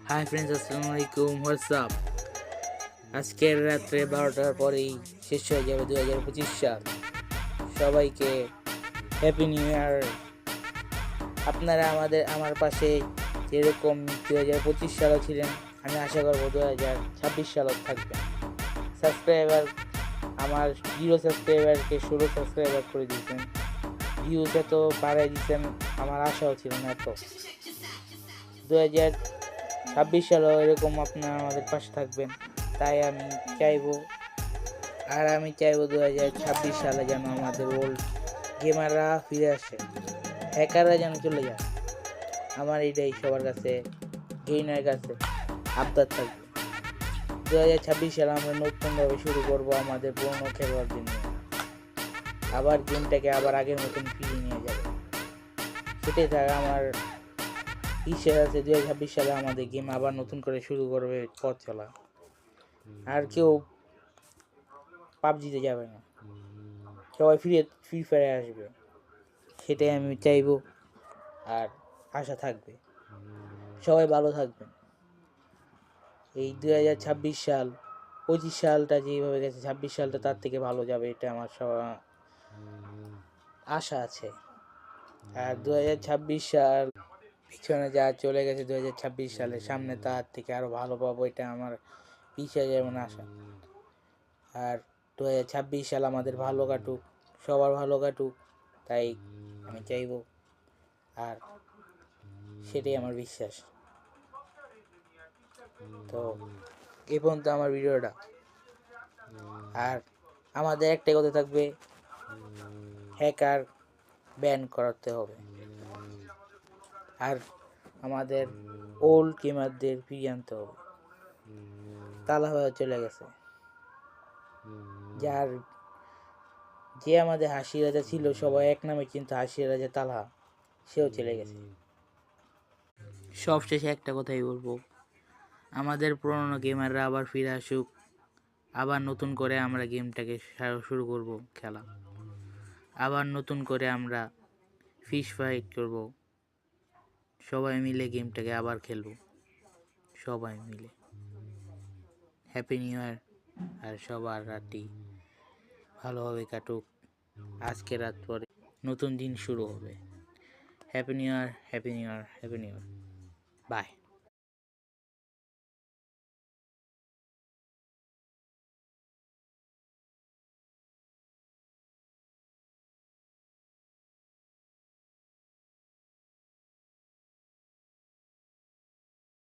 Hi friends, আসসালামু আলাইকুম। WhatsApp. আজকের রাত্রে 12টার পরেই শেষ হয়ে যাবে 2025 সাল। সবাইকে হ্যাপি নিউ ইয়ার। আপনারা আমার পাশে যেরকম 2025 সালও ছিলেন, আমি আশা করবো 2026 সালও থাকবেন। সাবস্ক্রাইবার আমার 0 সাবস্ক্রাইবারকে 16 সাবস্ক্রাইবার করে দিয়েছেন। ভিউজ এত বাড়াই দিচ্ছেন, আমার আশাও ছিল না এত। 2026 সালেও এরকম আপনারা আমাদের পাশে থাকবেন, তাই আমি চাইবো। আর আমি চাইবো 2026 সালে যেন আমাদের ওল্ড গেমাররা ফিরে আসে, হ্যাকাররা যেন চলে যায়। আমার এটাই সবার কাছে, গেইনার কাছে আবদার থাকবে। 2026 সালে আমরা নতুনভাবে শুরু করব আমাদের পুরনো খেলোয়াড়দের নিয়ে। আবার গেমটাকে আবার আগের মতন ফিরিয়ে নিয়ে যাবে, সেটাই থাক আমার ইচ্ছা আছে। 2026 সালে আমাদের গেম আবার নতুন করে শুরু করবে পথ চলা। আর কেউ পাবজিতে যাবে না, সবাই ফ্রি ফায়ারে আসবে, সেটাই আমি চাইবো। আর আশা থাকবে সবাই ভালো থাকবেন। এই 2026 সাল, 25 সালটা যেভাবে গেছে, 26 সালটা তার থেকে ভালো যাবে, এটা আমার সব আশা আছে। আর 2026 সাল পিছনে যা চলে গেছে 2026 সালে, সামনে তার থেকে আরও ভালো পাবো, এটা আমার পিছিয়ে যেমন আশা। আর 2026 সাল আমাদের ভালো কাটুক, সবার ভালো কাটুক, তাই আমি চাইবো। আর সেটাই আমার বিশ্বাস। তো এই পর্যন্ত আমার ভিডিওটা। আর আমাদের একটাই কথা থাকবে, হ্যাকার ব্যান করাতে হবে। আর আমাদের ওল্ড গেমারদের ফিরিয়ে আনতে হবে। তালা হয়ে চলে গেছে, যে আমাদের হাসি রাজা ছিল, সবাই এক নামে কিন্তু হাসি রাজা তালা, সেও চলে গেছে। সবশেষে একটা কথাই বলবো, আমাদের পুরনো গেমাররা আবার ফিরে আসুক, আবার নতুন করে আমরা গেমটাকে শুরু করব খেলা। আবার নতুন করে আমরা ফিশ ফাইট করব, সবাই মিলে গেমটাকে আবার খেলব, সবাই মিলে। হ্যাপি নিউ ইয়ার। আর সবার রাতটি ভালোভাবে কাটুক। আজকে রাত পরে নতুন দিন শুরু হবে। Happy new year, happy new year, happy new year. By.